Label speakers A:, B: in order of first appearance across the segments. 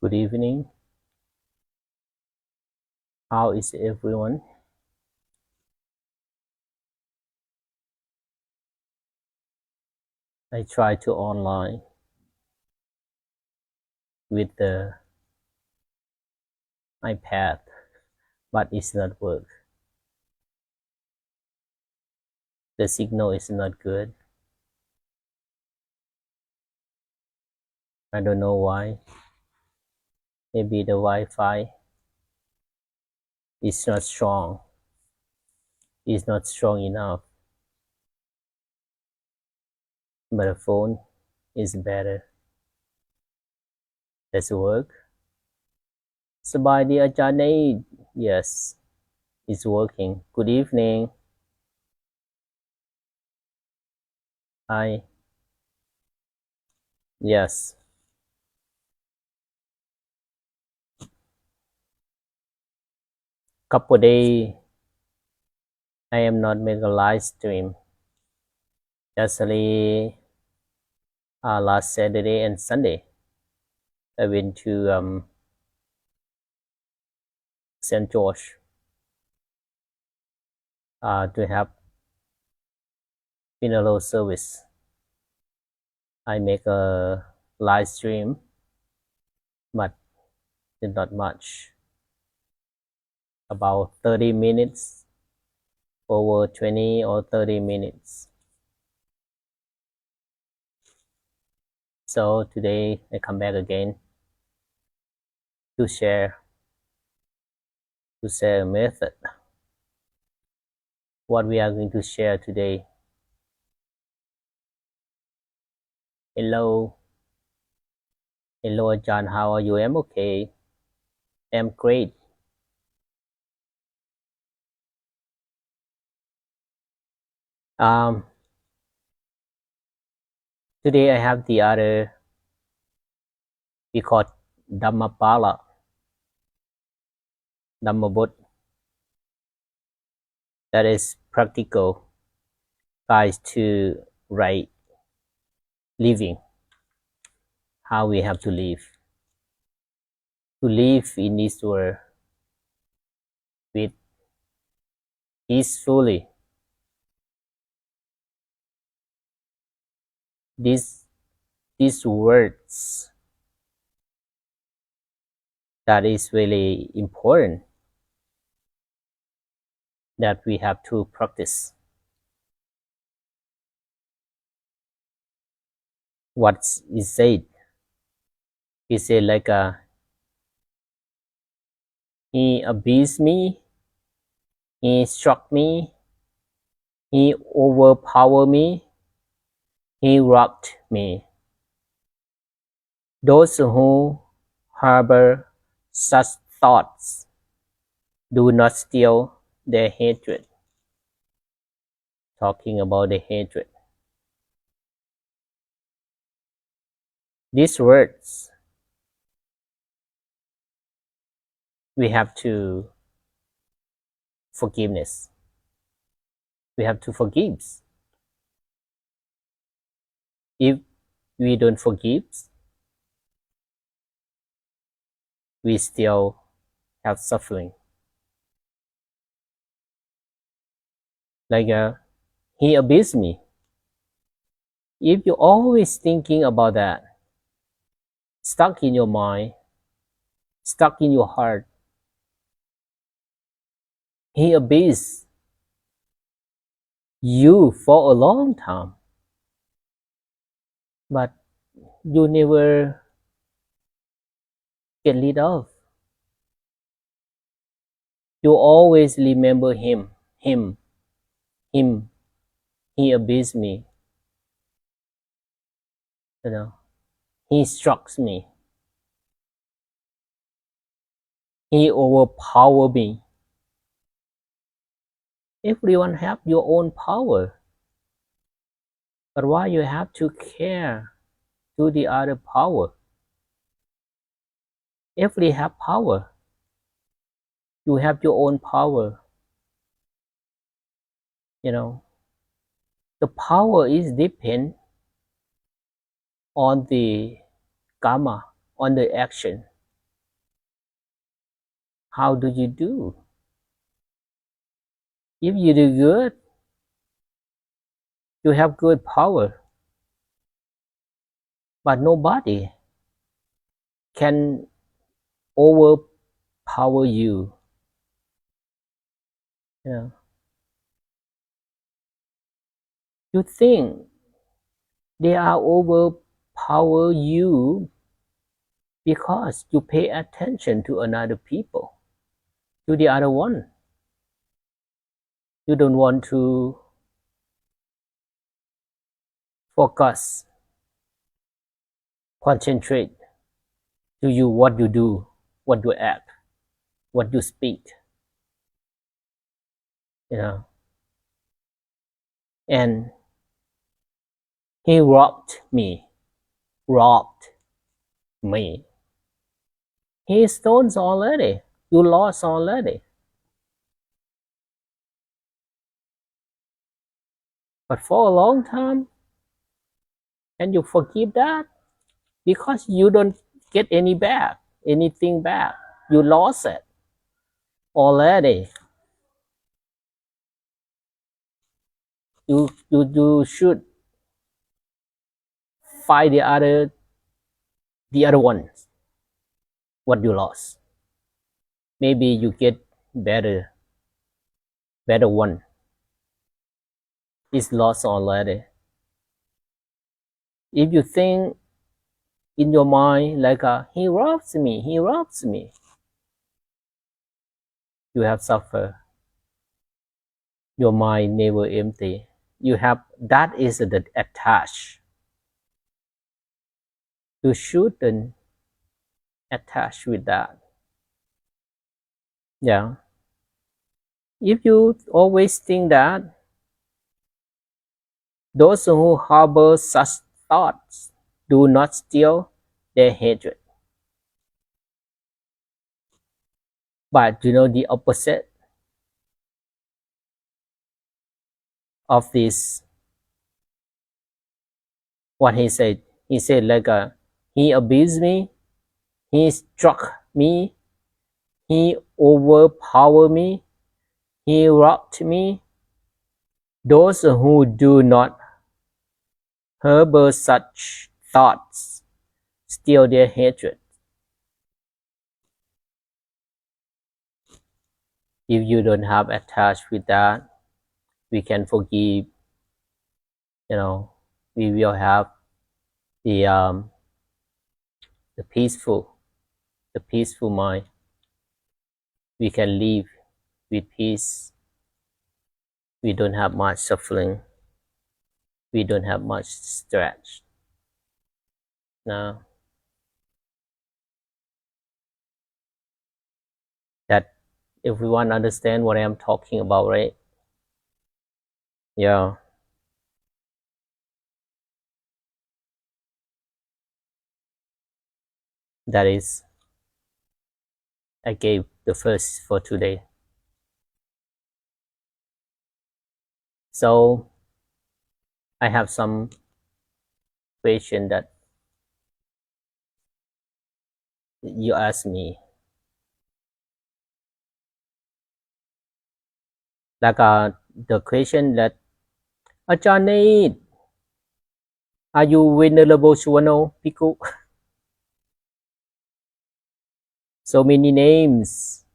A: Good evening. How is everyone? I try to online with the iPad, but it's not work. The signal is not good. I don't know why. Maybe the Wi-Fi is not strong. It's not strong enough. But the phone is better. Does it work? สบายดีอาจารย์ Nate. Yes, it's working. Good evening. Hi. Yes. Couple days I am not make a live stream. Actually, last Saturday and Sunday, I went to St. George to have funeral service. I make a live stream, but not much. About 30 minutes, over 20 or 30 minutes. So today I come back again to share a method. What we are going to share today. Hello, John. How are you? I'm okay. I'm great. Today I have the other, we call Dhammapala, Dhammabot. That is practical guides to right living, how we have to live. To live in this world with peacefully. These words that is really important that we have to practice. What is said? Is it like he abused me, he struck me, he overpowered me, he robbed me. Those who harbor such thoughts do not steal their hatred. Talking about the hatred. These words, we have to forgiveness. We have to forgive. If we don't forgive, we still have suffering. Like he abused me. If you're always thinking about that, stuck in your mind, stuck in your heart, he abused you for a long time, but you never get rid of. You always remember him. He abused me. You know, he struck me. He overpowered me. Everyone have your own power. But why you have to care to the other power? Every have power. You have your own power. You know, the power is depend on the karma, on the action. how do you do? If you do good, you have good power, but nobody can overpower you. You know, you think they are overpower you because you pay attention to another people, to the other one. You don't want to focus, concentrate to you what you do, what you act, what you speak, you know. And he robbed me. He stole already. You lost already. But for a long time, and you forgive that because you don't get anything back. You lost it already. You should find the other ones what you lost. Maybe you get better one. It's lost already. If you think in your mind like he robs me, you have suffered. Your mind never empty. You have that is the attach. You shouldn't attach with that. Yeah. If you always think that, those who harbor such thoughts do not steal their hatred. But you know the opposite of this, what he said. He said like he abused me, he struck me, he overpowered me, he robbed me. Those who do not harbor such thoughts steal their hatred. If you don't have attached with that, we can forgive. You know, we will have the the peaceful mind. We can live with peace. We don't have much suffering. We don't have much stress. Now that everyone understand what I'm talking about, right? Yeah. That is, I gave the first for today. So I have some question that you asked me. Like the question that Ajahn, are you Venerable Suwano Bhikkhu? So many names.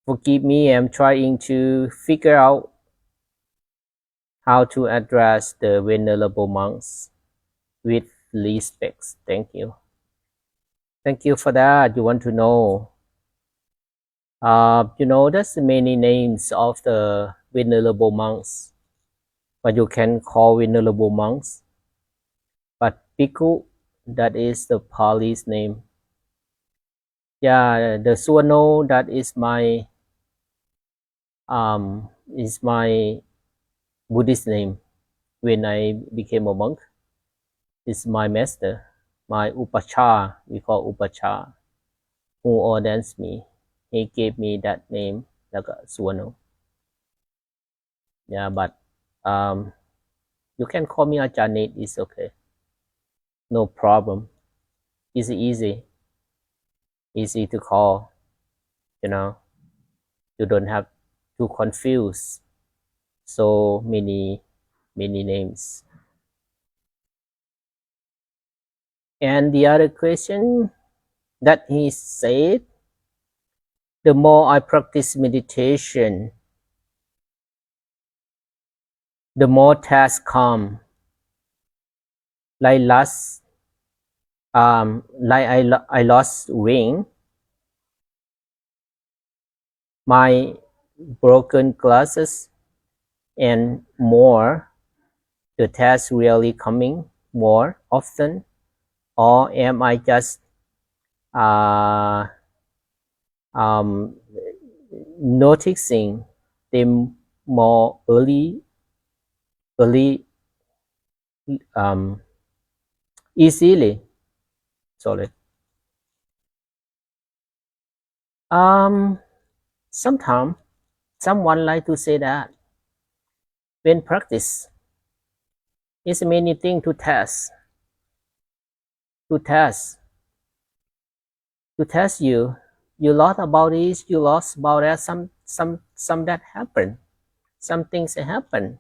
A: Forgive me, I'm trying to figure out how to address the Venerable monks with respect. Thank you. Thank you for that. You want to know. You know, there's many names of the Venerable monks, but you can call Venerable monks. But Bhikkhu, that is the Pali's name. Yeah, the Suwano, that is my Buddhist name. When I became a monk, it's my master, my Upachar, we call Upachar, who ordains me. He gave me that name, like Suwano. Yeah, but you can call me Ajahn, it's okay. No problem. It's easy to call. you know, you don't have to confuse so many names. And the other question that he said, the more I practice meditation, the more tasks come. Like I lost ring, my broken glasses, and more. The tasks really coming more often, or am I just uh, um, noticing them more early, um, easily? Sorry. Um, Sometimes someone like to say that when practice is many things to test, to test you. You lost about this, you lost about that. Some that happen. Some things that happen.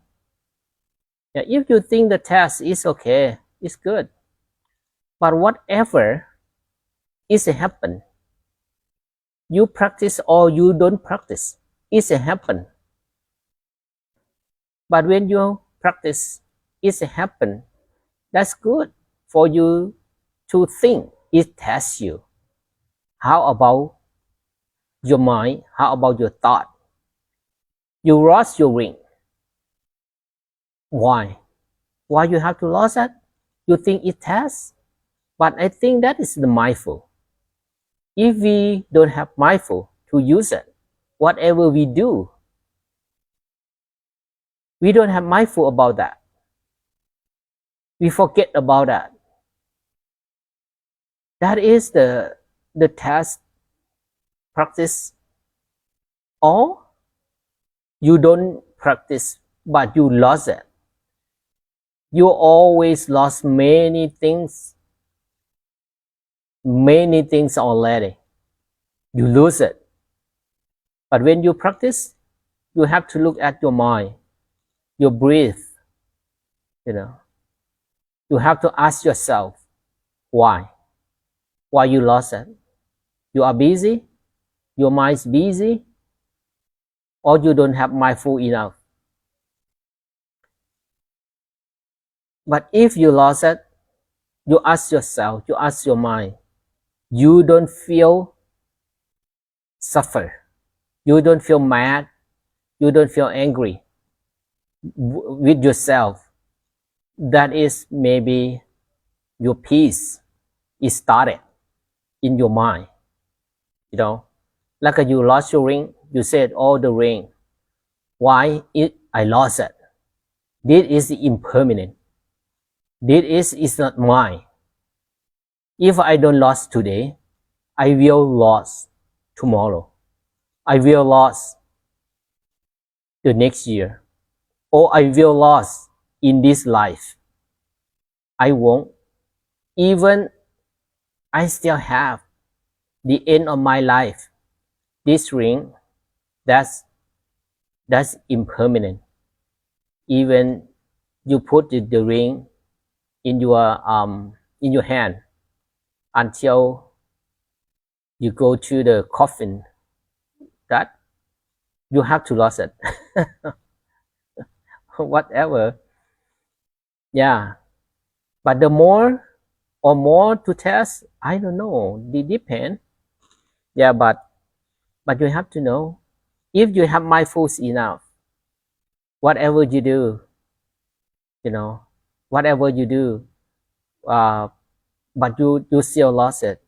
A: Yeah, if you think the test is okay, it's good. But whatever is happen, you practice or you don't practice, it's happen. But when you practice, it's happen. That's good for you to think. It tests you. How about your mind? How about your thought? You lost your ring. Why? Why you have to lose it? You think it tests? But I think that is the mindful. If we don't have mindful to use it, whatever we do, we don't have mindful about that. We forget about that. That is the test practice, or you don't practice but you lost it. You always lost many things already. You lose it. But when you practice, you have to look at your mind, your breath, you know. You have to ask yourself why. Why you lost it? You are busy, your mind's busy, or you don't have mindful enough. But if you lost it, you ask yourself, you ask your mind, you don't feel suffer, you don't feel mad, you don't feel angry with yourself. That is maybe your peace is started in your mind. You know, like you lost your ring, you said, oh, the ring. Why I lost it? This is impermanent. This is not mine. If I don't lose today, I will lose tomorrow. I will lose the next year. Or I will lose in this life. I won't. Even I still have the end of my life. This ring, that's impermanent. Even you put the ring in your hand until you go to the coffin, that you have to lose it. Whatever. Yeah. But the more or more to test, I don't know. It depends. Yeah, but you have to know, if you have mindfulness enough, whatever you do, you know, whatever you do, uh, but you still lost it.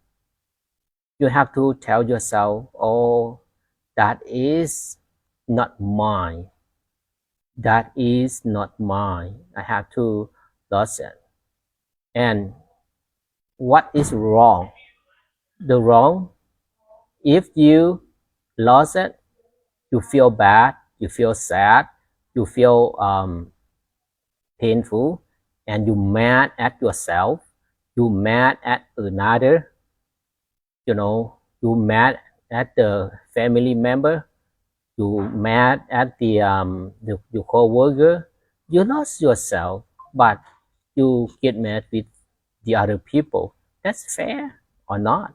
A: You have to tell yourself, oh, that is not mine. That is not mine. I have to lose it. And what is wrong? The wrong, if you lost it, you feel bad, you feel sad, you feel painful, and you mad at yourself, you mad at another, you know, you mad at the family member, you mad at the your co-worker, you lost yourself, but you get mad with the other people. That's fair or not?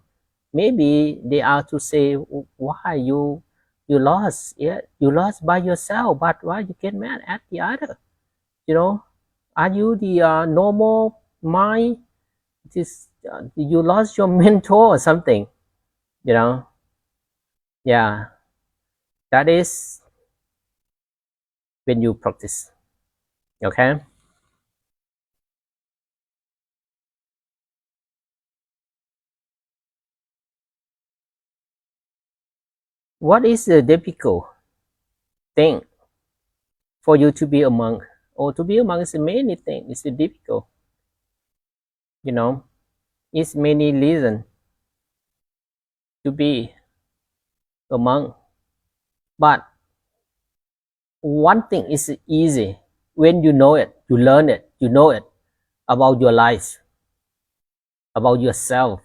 A: Maybe they are to say why you lost. Yeah, you lost by yourself, but why you get mad at the other? You know, are you the normal mind? This you lost your mentor or something? You know, yeah, that is when you practice. Okay. What is the difficult thing for you to be a monk? Or to be a monk is many things. It's difficult. You know, it's many reasons to be a monk. But one thing is easy when you know it, you learn it, you know it about your life, about yourself.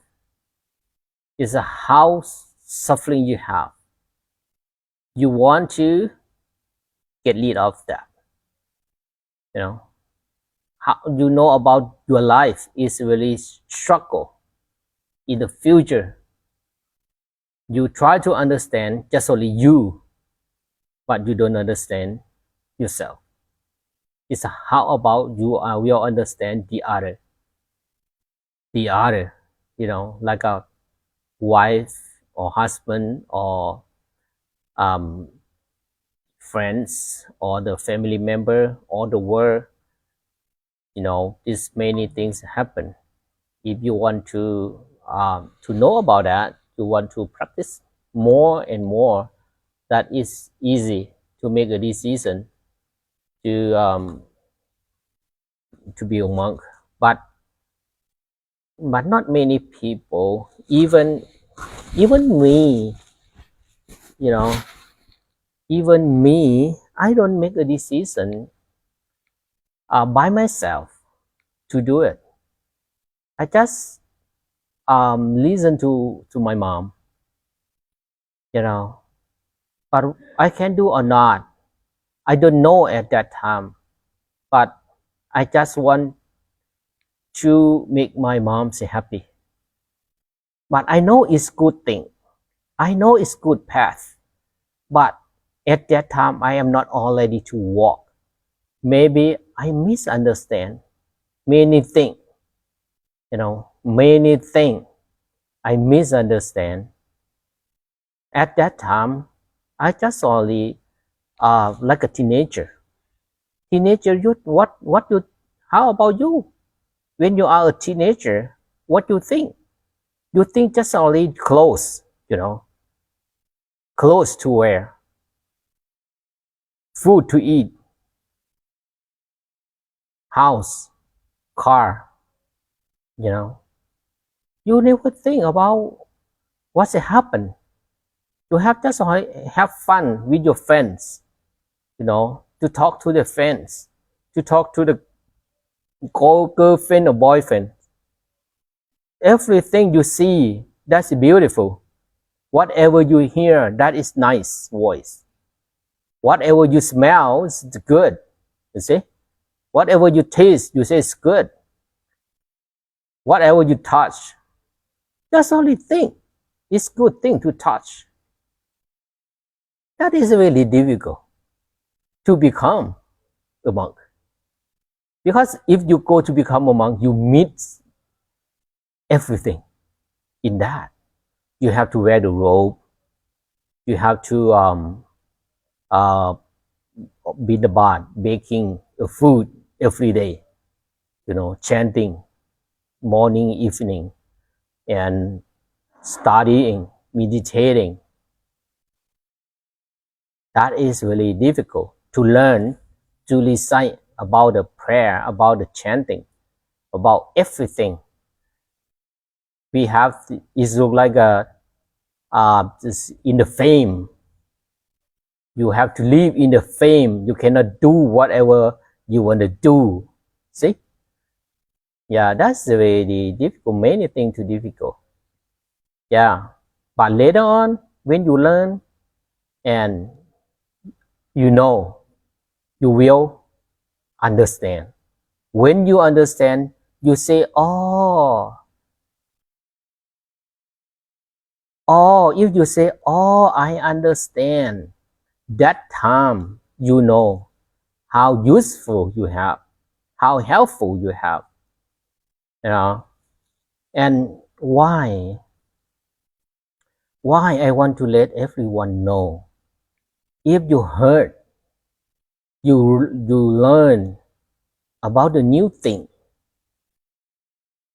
A: Is how suffering you have. You want to get rid of that. You know, how you know about your life is really struggle in the future. You try to understand just only you, but you don't understand yourself. It's how about you will understand the other, you know, like a wife or husband or um, friends or the family member or the world. You know, these many things happen. If you want to know about that, you want to practice more and more, that is easy to make a decision to to be a monk. But not many people, even me, you know, even me, I don't make a decision by myself to do it. I just listen to my mom, you know, but I can do or not, I don't know at that time, but I just want to make my mom say happy. But I know it's good thing. I know it's good path. But at that time, I am not all ready to walk. Maybe I misunderstand many things, you know, many things I misunderstand. At that time, I just only like a teenager. Teenager, you what you? How about you? When you are a teenager, what you think? You think just only clothes, you know, clothes to wear, food to eat, house, car, you know. You never think about what's happen. You have just only have fun with your friends, you know, to talk to the friends, to talk to the girlfriend or boyfriend. Everything you see, that's beautiful. Whatever you hear, that is nice voice. Whatever you smell is good. You see? Whatever you taste, you say it's good. Whatever you touch, just only think it's good thing to touch. That is really difficult to become a monk. Because if you go to become a monk, you meet everything in that. You have to wear the robe. You have to uh, be the bar, baking food every day. You know, chanting morning, evening, and studying, meditating. That is really difficult to learn, to recite about the prayer, about the chanting, about everything. We have it look like a in the fame. You have to live in the fame. You cannot do whatever you want to do. See? Yeah, that's really difficult. Many things too difficult. Yeah, but later on, when you learn and you know, you will understand. When you understand, you say, oh, if you say, oh, I understand, that time you know how useful you have, how helpful you have, you know. And why I want to let everyone know, if you heard, you learn about the new thing,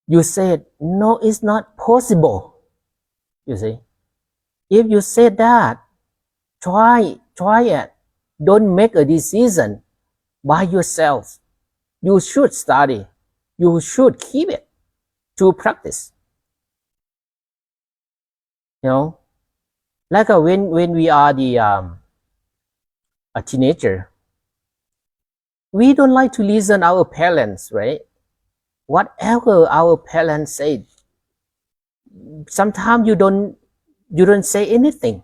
A: you said, no, it's not possible. You see, if you say that, try it. Don't make a decision by yourself. You should study. You should keep it to practice. You know, like when we are a teenager, we don't like to listen our parents, right? Whatever our parents say, sometimes you don't say anything,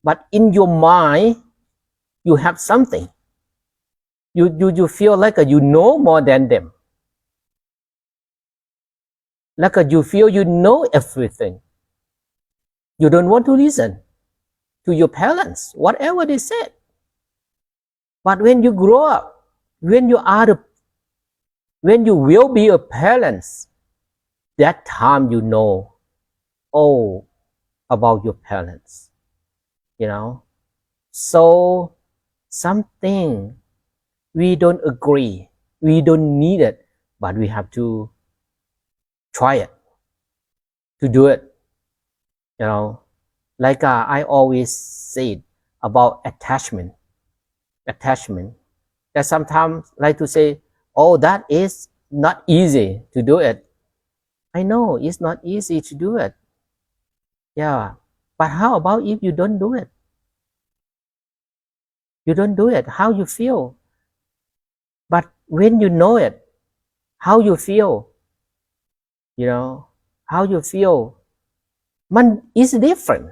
A: but in your mind you have something. You feel like you know more than them, like you feel you know everything. You don't want to listen to your parents, whatever they said. But when you grow up, when you will be a parent, that time you know all about your parents, you know. So something we don't agree, we don't need it, but we have to try it, to do it, you know. Like I always said about attachment, that sometimes like to say, oh, that is not easy to do it. I know it's not easy to do it, yeah, but how about if you don't do it? You don't do it, how you feel? But when you know it, how you feel, you know, how you feel, man, is different.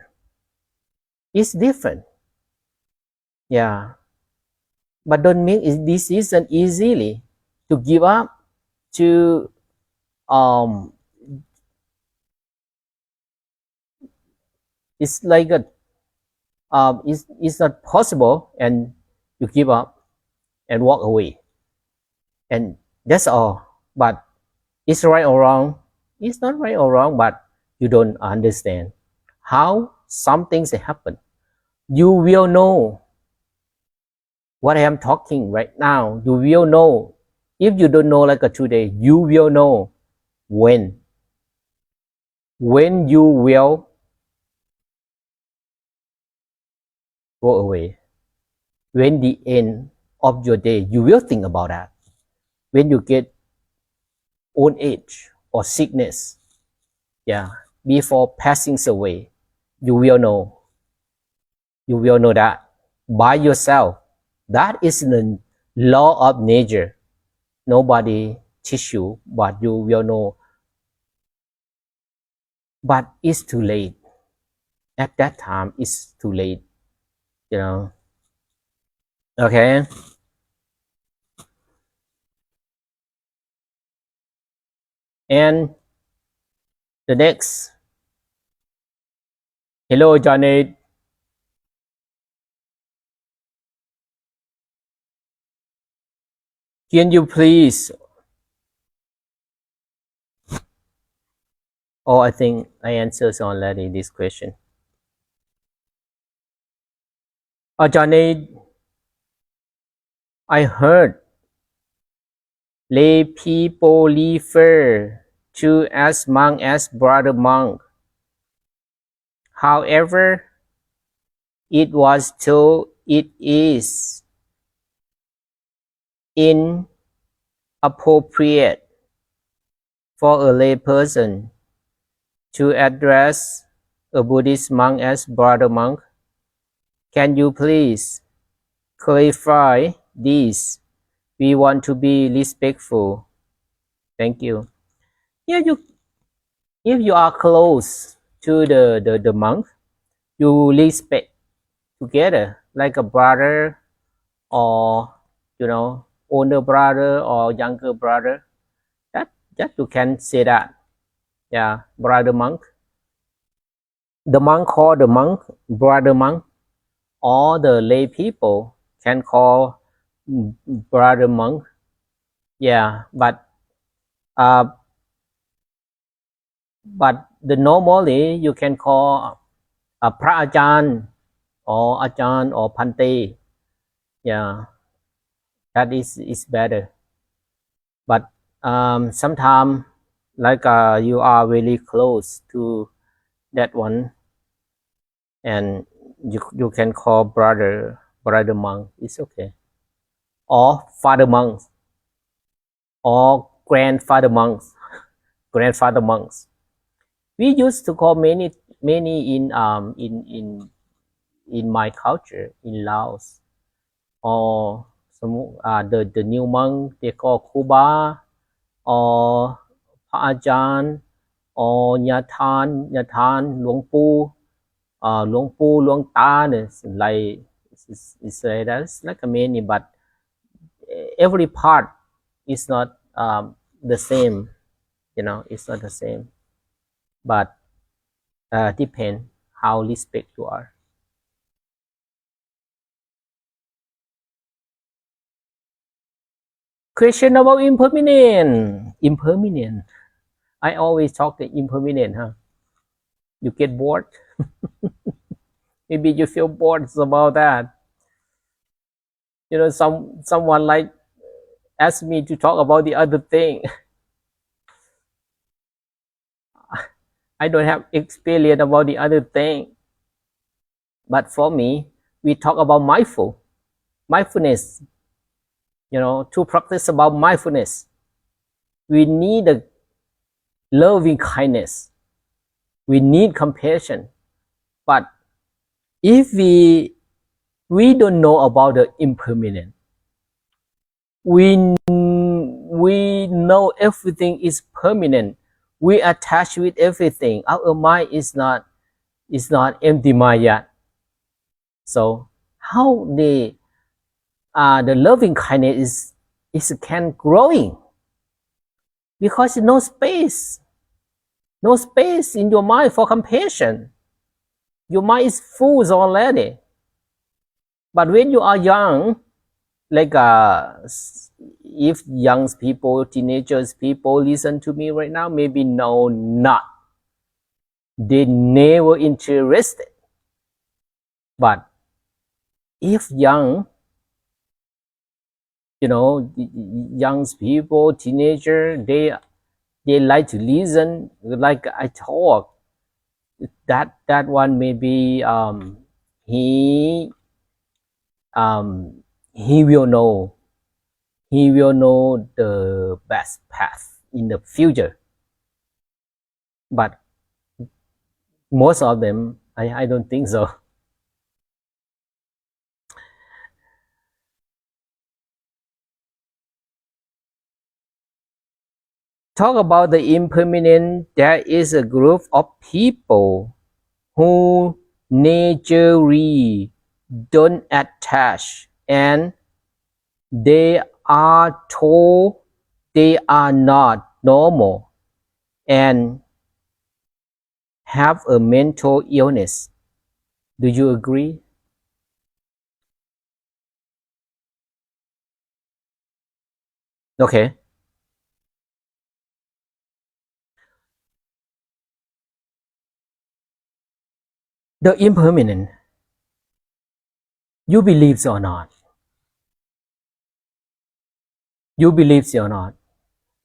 A: It's different, yeah. But don't make a decision easily to give up, to it's like it's not possible, and you give up and walk away, and that's all. But it's right or wrong, it's not right or wrong, but you don't understand how some things happen. You will know what I am talking right now. You will know. If you don't know like today, you will know when you will go away. When the end of your day, you will think about that. When you get old age or sickness, yeah, before passing away, you will know. You will know that by yourself. That is the law of nature. Nobody teach you, but you will know. But it's too late. At that time, it's too late. You know. Okay. And the next. Hello, Johnny. Can you please? Oh, I think I answered already this question. Oh, Johnny, I heard lay people refer to as monk as brother monk. However, it was told it is inappropriate for a lay person to address a Buddhist monk as brother monk. Can you please clarify this? We want to be respectful. Thank you. Yeah, if you are close to the monk, you respect together like a brother or older brother or younger brother. That you can say that. Yeah, brother monk. The monk call the monk brother monk, or the lay people can call brother monk. Yeah, uh, but the normally you can call a pra ajan or ajan or pante. Yeah, that is better. But sometimes like you are really close to that one, and you can call brother monk. It's okay, or father monk or grandfather monks. We used to call many in my culture in Laos, or some the new monk they call Kuba or Pa Ajan or Nhà Than, Luang Pu, Luang Ta. It's like that's like a many, but every part is not the same. It's not the same, but depend how respect you are. Question about impermanent. Impermanent. I always talk the impermanent, huh? You get bored? Maybe you feel bored about that. Someone like asked me to talk about the other thing. I don't have experience about the other thing. But for me, we talk about mindfulness. To practice about mindfulness, we need a loving kindness. We need compassion. But if we don't know about the impermanent, we know everything is permanent. We attach with everything. Our mind is not empty mind yet. So how the loving kindness is can growing, because no space in your mind for compassion. Your mind is full already. But when you are young, like if young people, teenagers people listen to me right now, maybe no, not. They never interested. But if young people, teenager, they like to listen, like I talk. That one maybe he he will know the best path in the future. But most of them, I don't think so. Talk about the impermanent. There is a group of people who naturally don't attach, and they are told they are not normal and have a mental illness. Do you agree? Okay. The impermanent, you believe or not,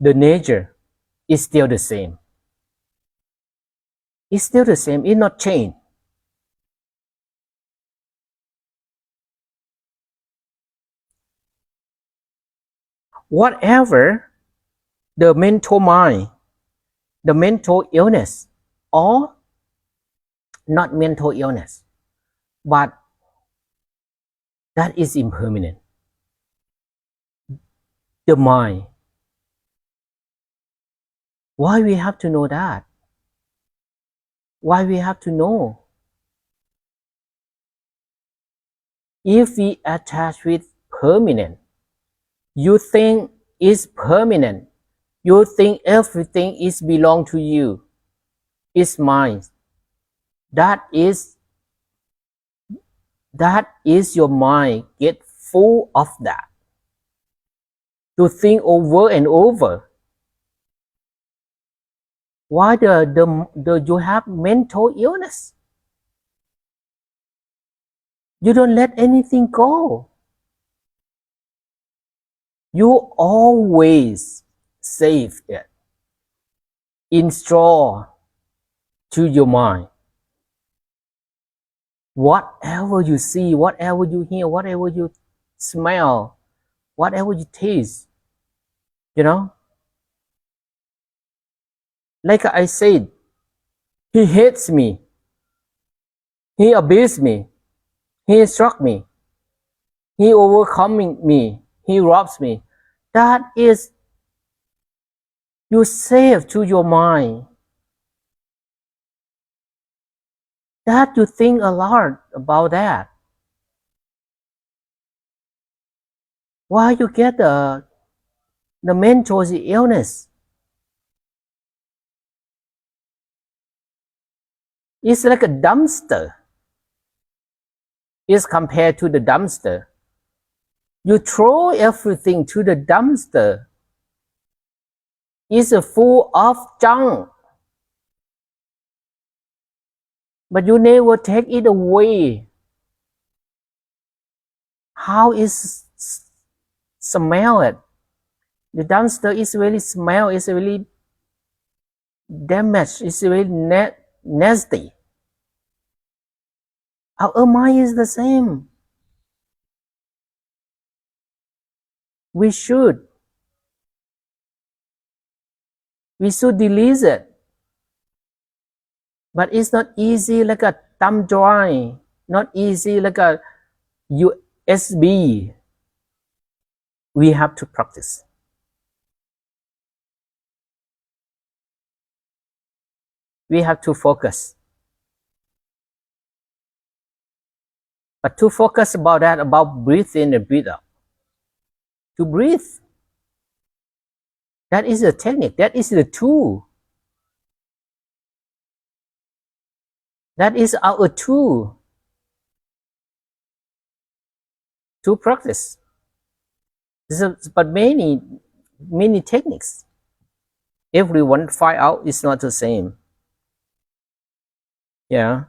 A: the nature is still the same. It's still the same. It's not changed. Whatever the mental mind, the mental illness, or not mental illness, but that is impermanent. The mind. Why we have to know that? Why we have to know? If we attach with permanent, you think it's permanent. You think everything is belong to you. It's mine. That is your mind get full of that. To think over and over. Why you have mental illness? You don't let anything go. You always save it. Install to your mind. Whatever you see, whatever you hear, whatever you smell, whatever you taste, you know? Like I said, he hates me. He abused me. He struck me. He overcoming me. He robs me. That is you save to your mind. That you think a lot about that. Why you get the mental illness? It's like a dumpster. It's compared to the dumpster. You throw everything to the dumpster. It's full of junk. But you never take it away. How is smell it? The dumpster is really smell. It's really damaged. It's really nasty. Our mind is the same. We should delete it. But it's not easy like a thumb drive. Not easy like a USB. We have to practice. We have to focus. But to focus about that, about breathe in and breathe out. To breathe. That is the technique. That is the tool. That is our tool to practice. But many techniques. Everyone find out it's not the same. Yeah.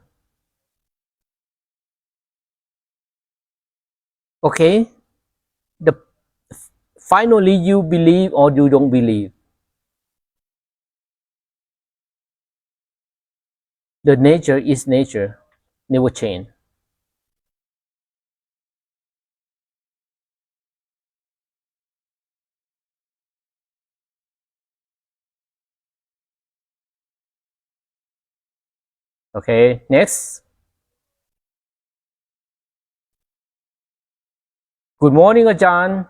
A: Okay. Finally, you believe or you don't believe. The nature is nature, never change. Okay, next. Good morning, Ajahn.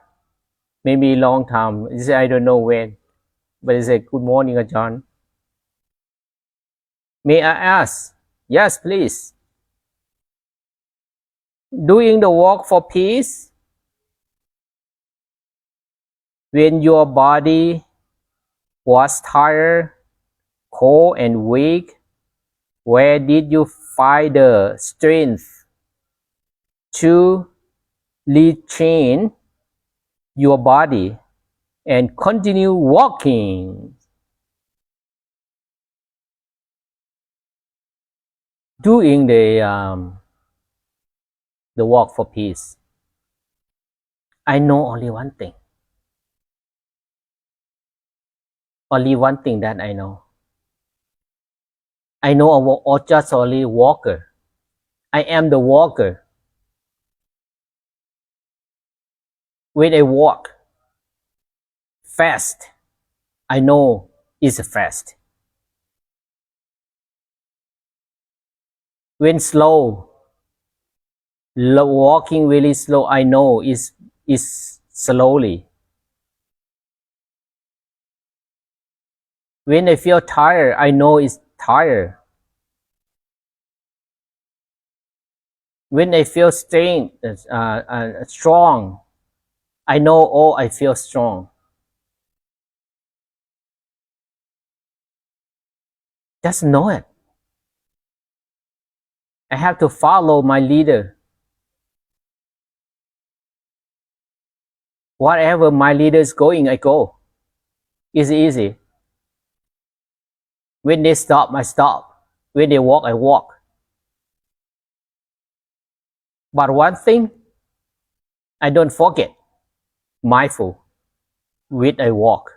A: Maybe long time. I don't know when, but it's a good morning, Ajahn. May I ask? Yes, please. Doing the walk for peace, when your body was tired, cold, and weak, where did you find the strength to retrain your body and continue walking? Doing the walk for peace. I know only one thing. Only one thing that I know. I know or just only walker. I am the walker. When I walk fast, I know it's fast. When slow, walking really slow, I know is slowly. When I feel tired, I know it's tired. When I feel strong, I know, oh, I feel strong. Just know it. I have to follow my leader. Whatever my leader is going, I go. It's easy. When they stop, I stop. When they walk, I walk. But one thing, I don't forget, mindful, when I walk.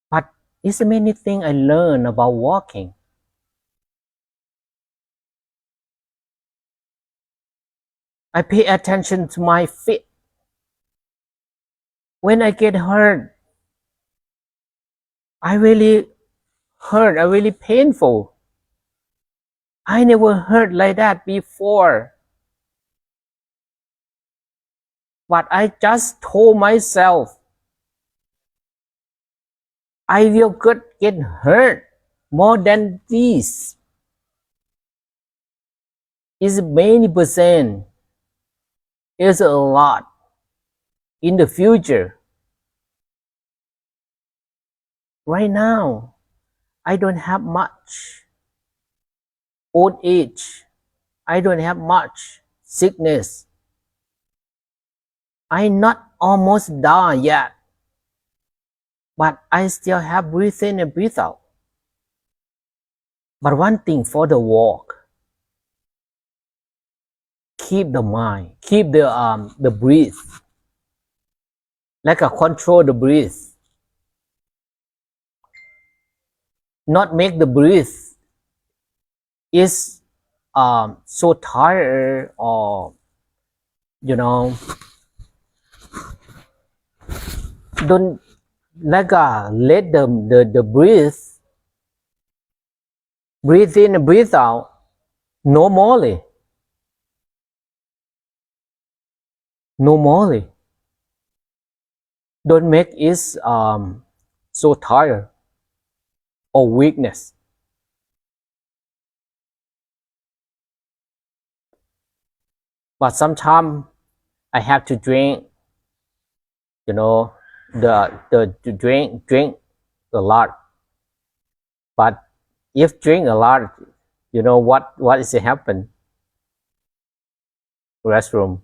A: But it's many things I learn about walking. I pay attention to my feet. When I get hurt, I really hurt, I really painful. I never hurt like that before. But I just told myself, I will get hurt more than this. Is many percent. Is a lot in the future. Right now, I don't have much. Old age, I don't have much. Sickness, I'm not almost done yet. But I still have breathe in and breathe out. But one thing for the walk, keep the mind, keep the breath, like a control the breath. Not make the breath is so tired, or don't like let the breathe in and breathe out normally. Don't make it so tired or weakness. But sometimes I have to drink, the drink a lot. But if drink a lot, what is it happen? Restroom.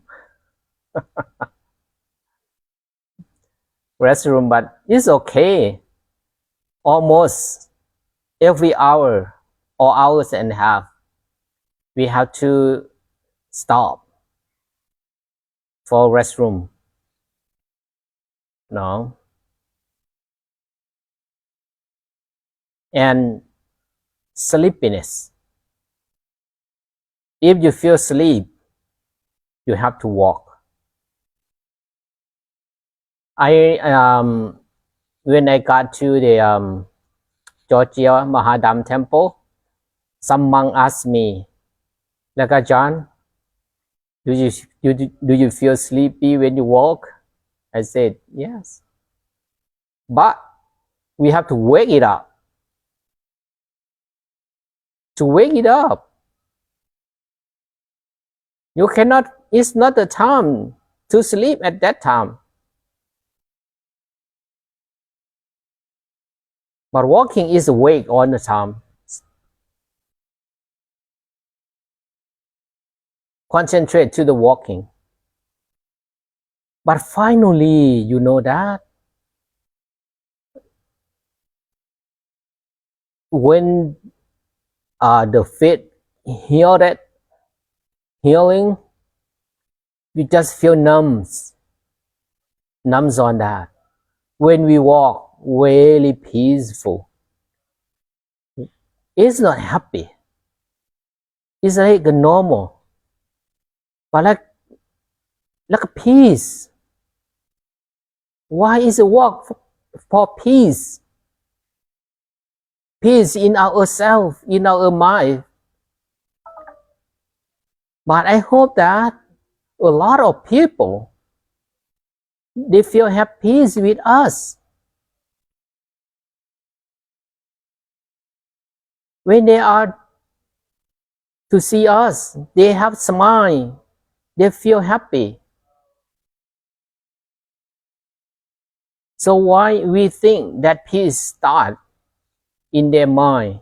A: But it's okay. Almost every hour or hours and a half, we have to stop for restroom. No. And sleepiness. If you feel sleep, you have to walk. When I got to the Georgia Mahadam temple, some monk asked me, like, John, do you feel sleepy when you walk? I said, yes. But we have to wake it up. To wake it up. You cannot, it's not the time to sleep at that time. But walking is awake all the time. Concentrate to the walking. But finally, you know that when the feet healing, you just feel numbs on that. When we walk, really peaceful. It's not happy. It's like normal, but like a peace. Why is it walk for peace? Peace in ourselves, in our mind. But I hope that a lot of people, they feel have peace with us. When they are to see us. They have smile. They feel happy. So why we think that peace starts in their mind?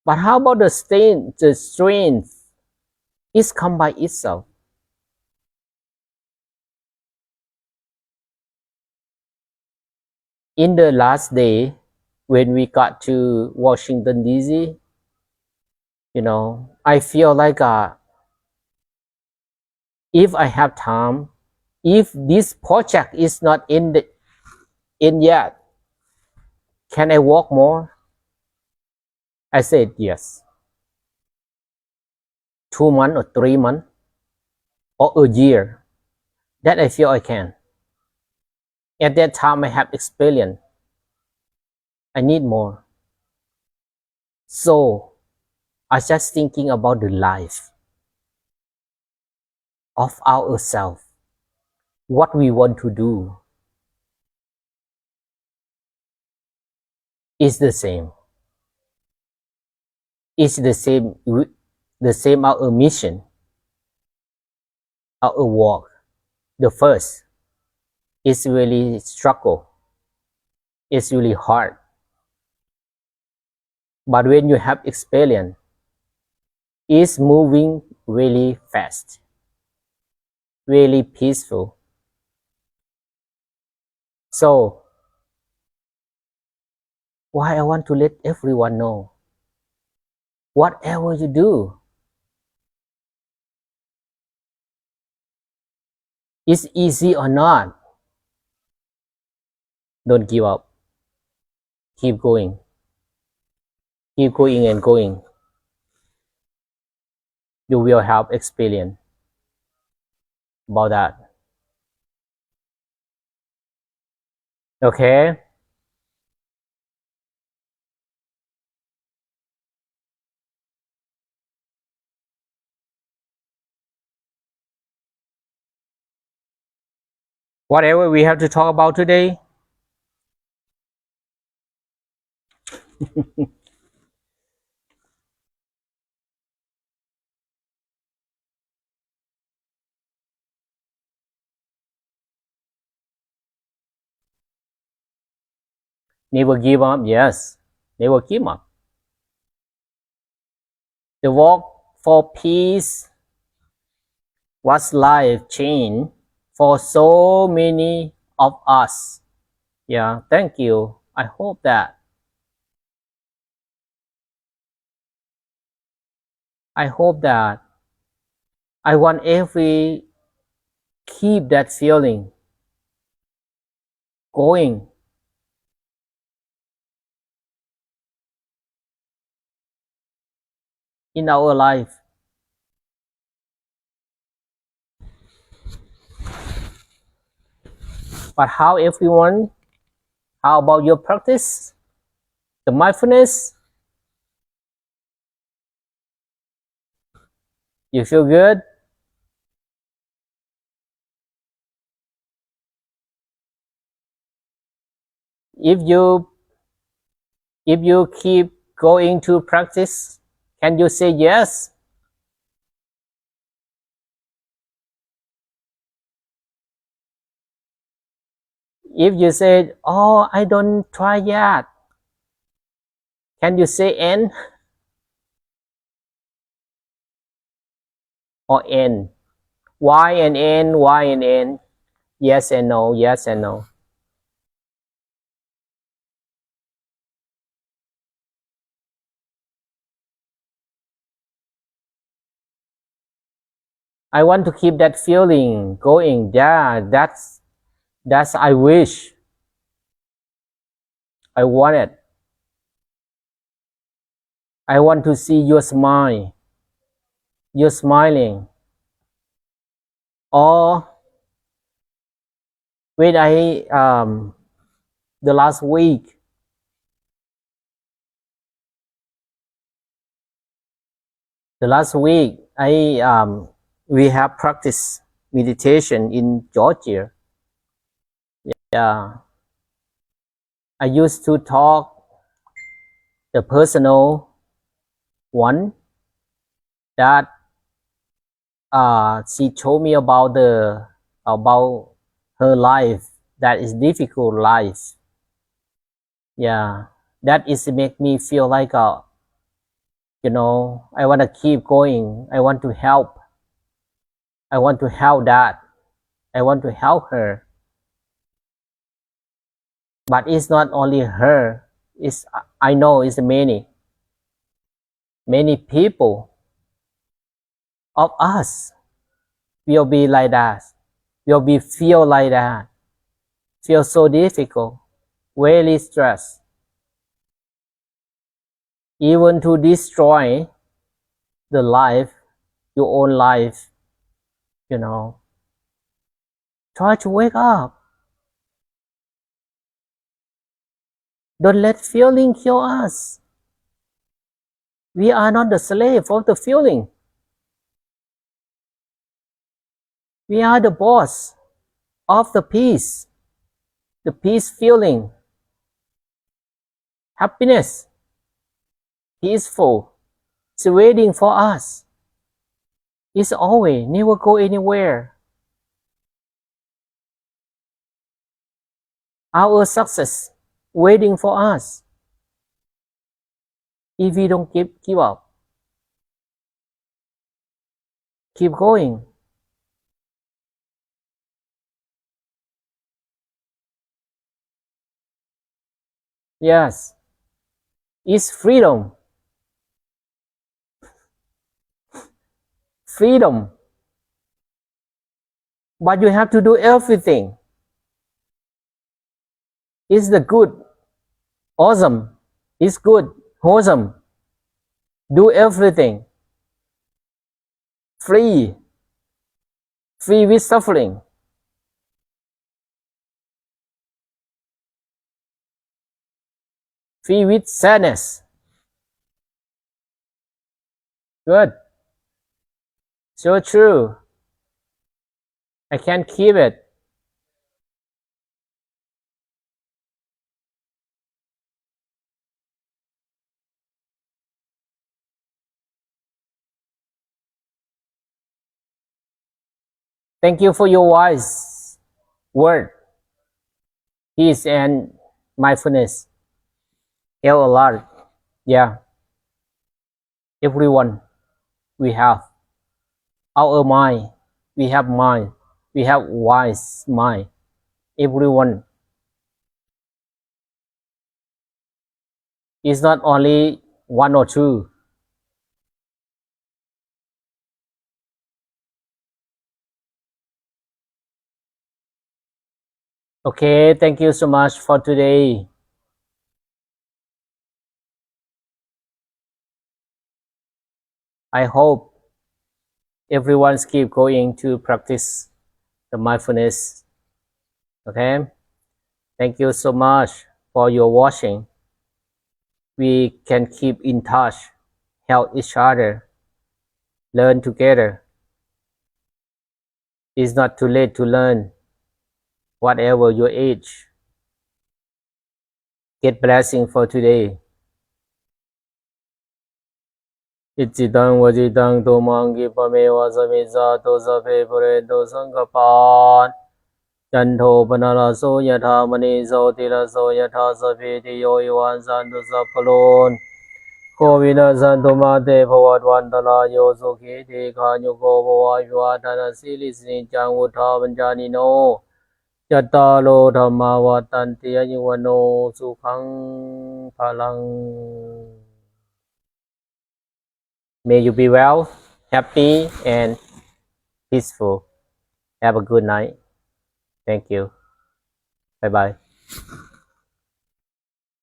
A: But how about the strength is come by itself? In the last day, when we got to Washington D.C., I feel like if I have time, if this project is not in yet, can I walk more? I said yes. 2 months or 3 months or a year, that I feel I can. At that time, I have experience. I need more. So I just thinking about the life of ourselves, what we want to do is the same. It's the same our mission, our work. The first is really struggle. It's really hard. But when you have experience, it's moving really fast, really peaceful. So why I want to let everyone know, whatever you do, is easy or not, don't give up. Keep going. Keep going and going. You will have experience about that. Okay? Whatever we have to talk about today, never give up. Yes, never give up. The work for peace was life change for so many of us. Yeah, thank you. I hope that. I hope that I want every keep that feeling going. In our life. But how everyone? How about your practice? The mindfulness? You feel good? If you keep going to practice, can you say yes? If you say, oh, I don't try yet, can you say N or N? Y and N, Y and N, yes and no, yes and no. I want to keep that feeling going. Yeah, that's I wish. I want it. I want to see your smile. You're smiling. Or when I the last week we have practiced meditation in Georgia. Yeah, I used to talk the personal one that she told me about her life, that is difficult life. Yeah, that is make me feel like I want to keep going. I want to help. I want to help that. I want to help her. But it's not only her. I know it's many people of us will be like that. Will be feel like that. Feel so difficult. Very stressed. Even to destroy the life, your own life, Try to wake up. Don't let feeling kill us. We are not the slave of the feeling. We are the boss of the peace feeling, happiness, peaceful. It's waiting for us. It's always, never go anywhere. Our success waiting for us. If we don't give up, keep going. Yes, it's freedom. Freedom. But you have to do everything. It's the good, awesome, it's good, wholesome. Do everything. Free with suffering. Free with sadness. Good. So true. I can't keep it. Thank you for your wise word. Peace and mindfulness help a lot. Yeah. Everyone we have our mind. We have mind. We have wise mind. Everyone is not only one or two. Okay, thank you so much for today. I hope everyone's keep going to practice the mindfulness. Okay, thank you so much for your watching. We can keep in touch, help each other, learn together. It's not too late to learn, whatever your age. Get blessing for today. อิจิตังวจิตังตุมังกิปะเมวะสมิจจาตุสัพเพปุเรตุสังกปาจันโทปนรสโสยถามณีโสติรสโสยถาสัพพิติโยวิวันสันตุสัพพโลนโควินัสสันตุมาเตภวัตวันตรายโยสุขีทีขายุโกภวะวิวัฒนาสิลิสนิจังวุฒาปัญจานิโนจัตตาโลธรรมาวัฏันติอายุวโนสุขังพลัง May you be well, happy, and peaceful. Have a good night. Thank you. Bye bye.